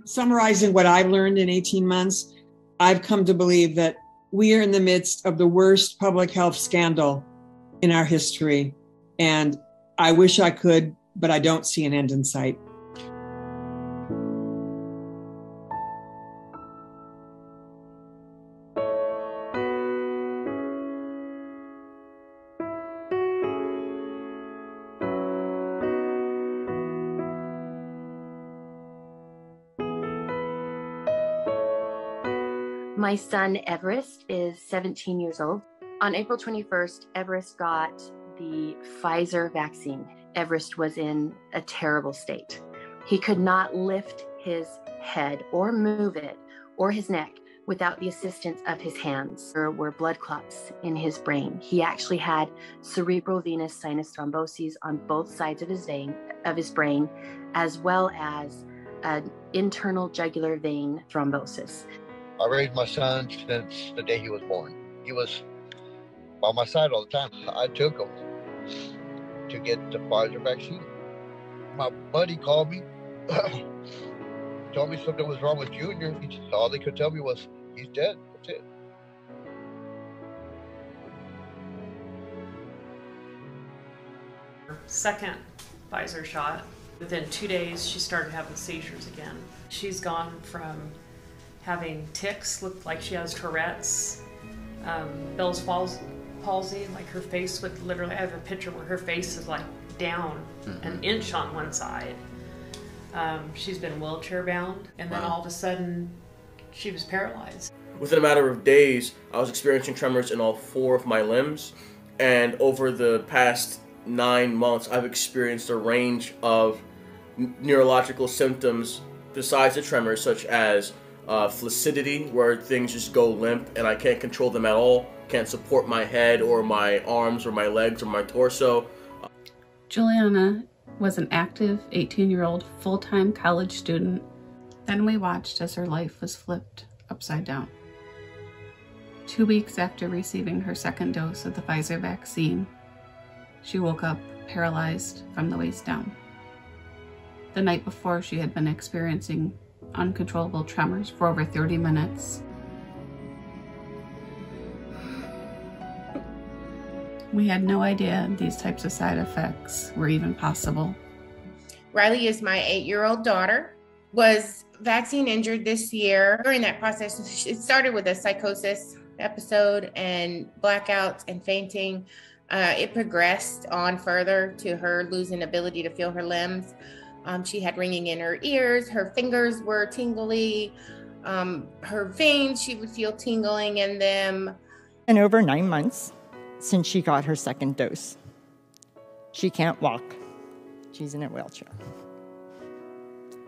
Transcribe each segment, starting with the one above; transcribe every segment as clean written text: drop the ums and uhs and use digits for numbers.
Summarizing what I've learned in 18 months, I've come to believe that we are in the midst of the worst public health scandal in our history. And I wish I could, but I don't see an end in sight. My son, Everest, is 17 years old. On April 21st, Everest got the Pfizer vaccine. Everest was in a terrible state. He could not lift his head or move it or his neck without the assistance of his hands. There were blood clots in his brain. He actually had cerebral venous sinus thromboses on both sides of his brain, as well as an internal jugular vein thrombosis. I raised my son since the day he was born. He was by my side all the time. I took him to get the Pfizer vaccine. My buddy called me, told me something was wrong with Junior. All they could tell me was, he's dead. That's it. Second Pfizer shot. Within 2 days, she started having seizures again. She's gone from having tics, looked like she has Tourette's, Bell's palsy, like her face would literally, I have a picture where her face is like down an inch on one side. She's been wheelchair bound, and then all of a sudden she was paralyzed. Within a matter of days, I was experiencing tremors in all 4 of my limbs, and over the past 9 months, I've experienced a range of neurological symptoms besides the tremors, such as flaccidity, where things just go limp and I can't control them at all, can't support my head or my arms or my legs or my torso. Juliana was an active 18-year-old full-time college student. Then we watched as her life was flipped upside down. 2 weeks after receiving her second dose of the Pfizer vaccine, she woke up paralyzed from the waist down. The night before, she had been experiencing uncontrollable tremors for over 30 minutes. We had no idea these types of side effects were even possible. Riley is my 8-year-old daughter, was vaccine injured this year. During that process, it started with a psychosis episode and blackouts and fainting. It progressed on further to her losing ability to feel her limbs. She had ringing in her ears, her fingers were tingly, her veins, she would feel tingling in them. And over 9 months since she got her second dose. She can't walk. She's in a wheelchair.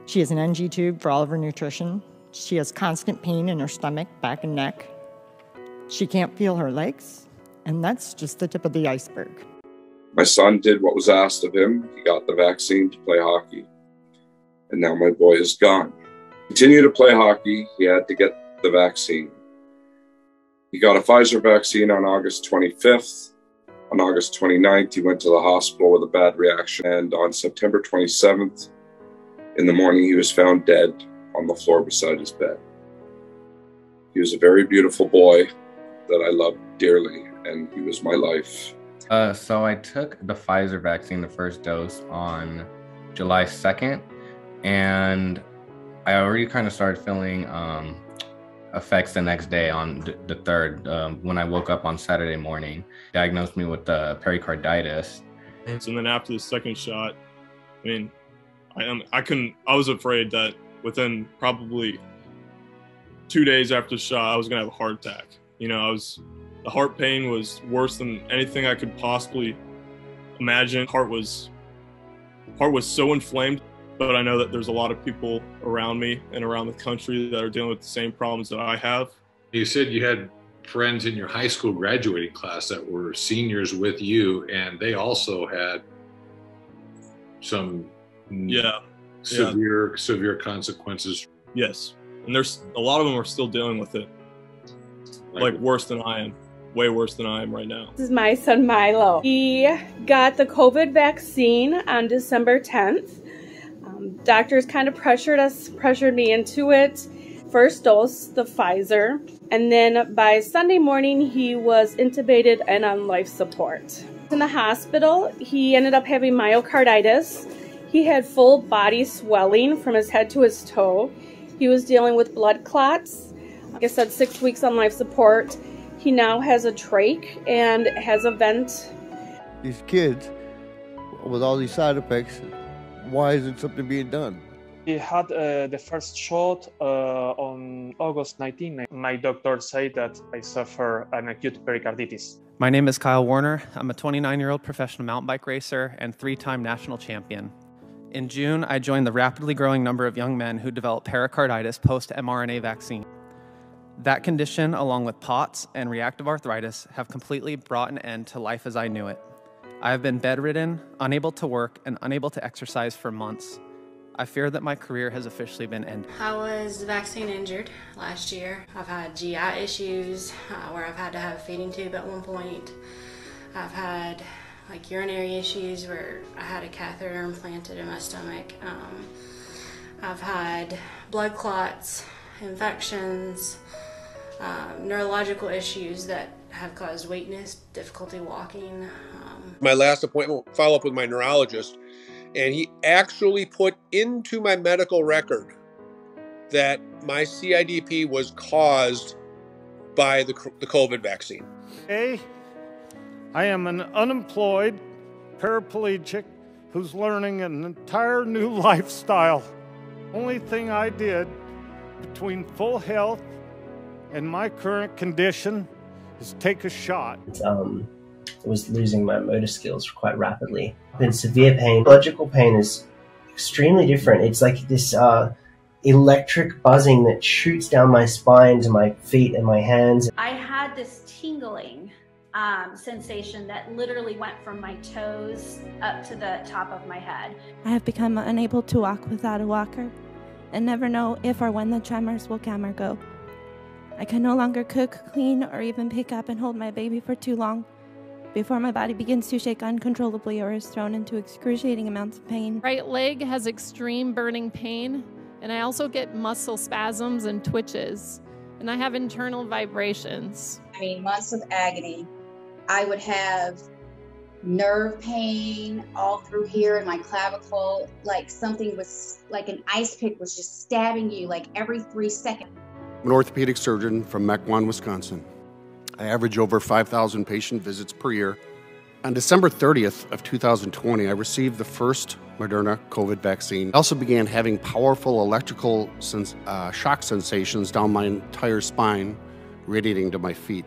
She has an NG tube for all of her nutrition. She has constant pain in her stomach, back and neck. She can't feel her legs, and that's just the tip of the iceberg. My son did what was asked of him. He got the vaccine to play hockey. And now my boy is gone. Continue to play hockey, he had to get the vaccine. He got a Pfizer vaccine on August 25th. On August 29th, he went to the hospital with a bad reaction. And on September 27th, in the morning, he was found dead on the floor beside his bed. He was a very beautiful boy that I loved dearly, and he was my life. So I took the Pfizer vaccine, the first dose, on July 2nd, and I already kind of started feeling effects the next day on the 3rd, when I woke up on Saturday morning. Diagnosed me with pericarditis. And then after the second shot, I mean, I was afraid that within probably 2 days after the shot, I was gonna have a heart attack. You know, the heart pain was worse than anything I could possibly imagine. Heart was so inflamed, but I know that there's a lot of people around me and around the country that are dealing with the same problems that I have. You said you had friends in your high school graduating class that were seniors with you, and they also had some severe consequences. Yes, and there's a lot of them are still dealing with it, like worse than I am. Way worse than I am right now. This is my son Milo. He got the COVID vaccine on December 10th. Doctors kind of pressured me into it. First dose, the Pfizer, and then by Sunday morning, he was intubated and on life support. In the hospital, he ended up having myocarditis. He had full body swelling from his head to his toe. He was dealing with blood clots. Like I said, 6 weeks on life support. He now has a trach and has a vent. These kids, with all these side effects, why isn't something being done? He had the first shot on August 19. My doctor said that I suffer an acute pericarditis. My name is Kyle Warner. I'm a 29-year-old professional mountain bike racer and 3-time national champion. In June, I joined the rapidly growing number of young men who develop pericarditis post-mRNA vaccine. That condition, along with POTS and reactive arthritis, have completely brought an end to life as I knew it. I have been bedridden, unable to work, and unable to exercise for months. I fear that my career has officially been ended. I was vaccine injured last year. I've had GI issues where I've had to have a feeding tube at one point. I've had urinary issues where I had a catheter implanted in my stomach. I've had blood clots, infections, neurological issues that have caused weakness, difficulty walking. My last appointment, follow-up with my neurologist, and he actually put into my medical record that my CIDP was caused by the COVID vaccine. Hey, I am an unemployed paraplegic who's learning an entire new lifestyle. Only thing I did between full health and my current condition is take a shot. I was losing my motor skills quite rapidly. In severe pain, neurological pain is extremely different. It's like this electric buzzing that shoots down my spine to my feet and my hands. I had this tingling sensation that literally went from my toes up to the top of my head. I have become unable to walk without a walker and never know if or when the tremors will come or go. I can no longer cook, clean, or even pick up and hold my baby for too long before my body begins to shake uncontrollably or is thrown into excruciating amounts of pain. Right leg has extreme burning pain, and I also get muscle spasms and twitches, and I have internal vibrations. I mean, months of agony. I would have nerve pain all through here in my clavicle, like something was, like an ice pick was just stabbing you like every 3 seconds. I'm an orthopedic surgeon from Mequon, Wisconsin. I average over 5,000 patient visits per year. On December 30th of 2020, I received the first Moderna COVID vaccine. I also began having powerful electrical shock sensations down my entire spine, radiating to my feet.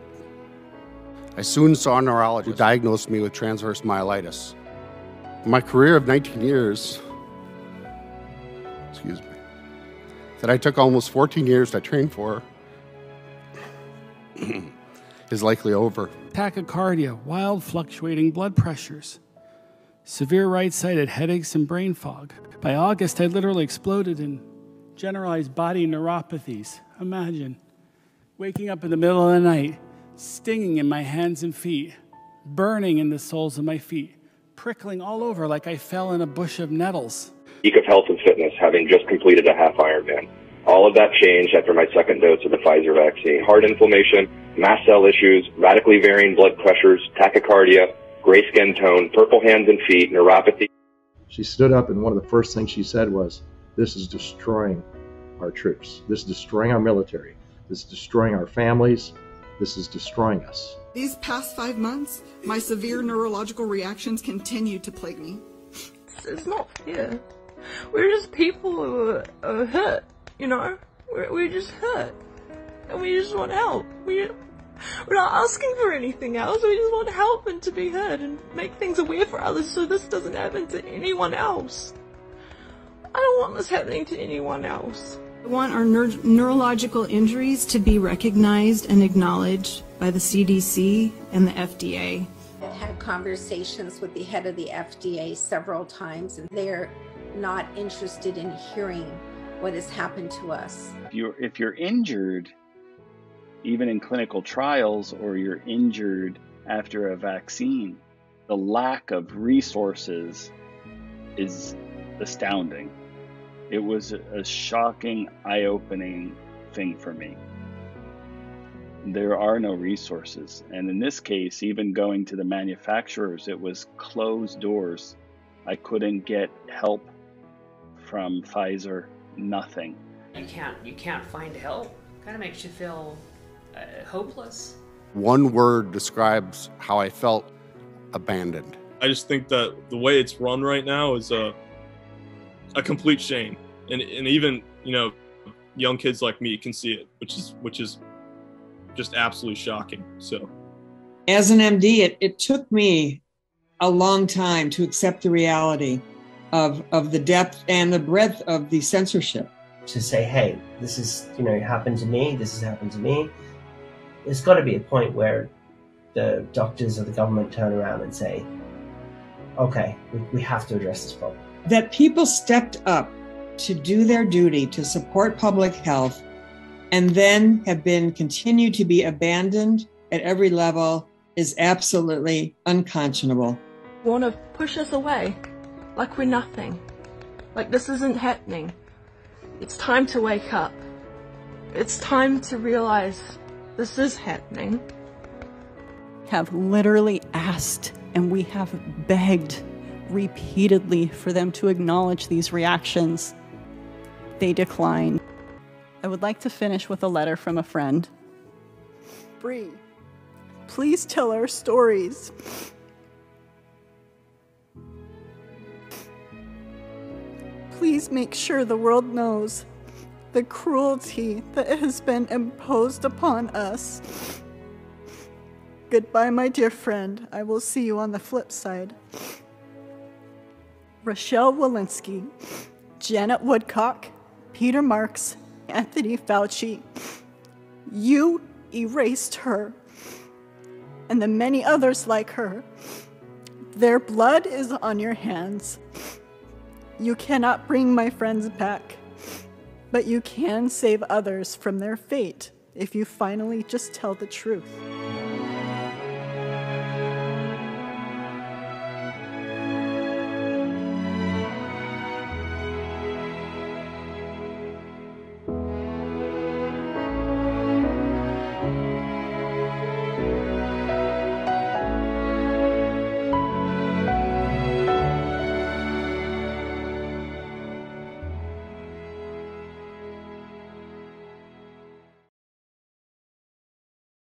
I soon saw a neurologist who diagnosed me with transverse myelitis. In my career of 19 years, that I took almost 14 years to train for, is likely over. Tachycardia, wild fluctuating blood pressures, severe right-sided headaches and brain fog. By August, I literally exploded in generalized body neuropathies. Imagine waking up in the middle of the night, stinging in my hands and feet, burning in the soles of my feet, prickling all over like I fell in a bush of nettles. Week of health and fitness, having just completed a half Ironman. All of that changed after my second dose of the Pfizer vaccine. Heart inflammation, mast cell issues, radically varying blood pressures, tachycardia, gray skin tone, purple hands and feet, neuropathy. She stood up and one of the first things she said was, "This is destroying our troops. This is destroying our military. This is destroying our families. This is destroying us." These past 5 months, my severe neurological reactions continue to plague me. It's not fair. We're just people who are hurt, you know? We're just hurt. And we just want help. We're not asking for anything else. We just want help and to be heard and make things aware for others so this doesn't happen to anyone else. I don't want this happening to anyone else. I want our neurological injuries to be recognized and acknowledged by the CDC and the FDA. I've had conversations with the head of the FDA several times, and they're not interested in hearing what has happened to us. If you're injured, even in clinical trials, or you're injured after a vaccine, the lack of resources is astounding. It was a shocking, eye-opening thing for me. There are no resources. And in this case, even going to the manufacturers, it was closed doors. I couldn't get help from Pfizer, nothing. You can't find help. Kind of makes you feel hopeless. One word describes how I felt: abandoned. I just think that the way it's run right now is a complete shame, and even young kids like me can see it, which is just absolutely shocking. So, as an MD, it took me a long time to accept the reality of the depth and the breadth of the censorship. To say, hey, this is happened to me. This has happened to me. There's got to be a point where the doctors or the government turn around and say, okay, we have to address this problem. That people stepped up to do their duty to support public health and then have been continued to be abandoned at every level is absolutely unconscionable. Want to push us away like we're nothing, like this isn't happening. It's time to wake up. It's time to realize this is happening. Have literally asked and we have begged repeatedly for them to acknowledge these reactions. They decline. I would like to finish with a letter from a friend. Bree, please tell our stories. Please make sure the world knows the cruelty that has been imposed upon us. Goodbye, my dear friend. I will see you on the flip side. Rochelle Walensky, Janet Woodcock, Peter Marks, Anthony Fauci. You erased her, and the many others like her. Their blood is on your hands. You cannot bring my friends back, but you can save others from their fate if you finally just tell the truth.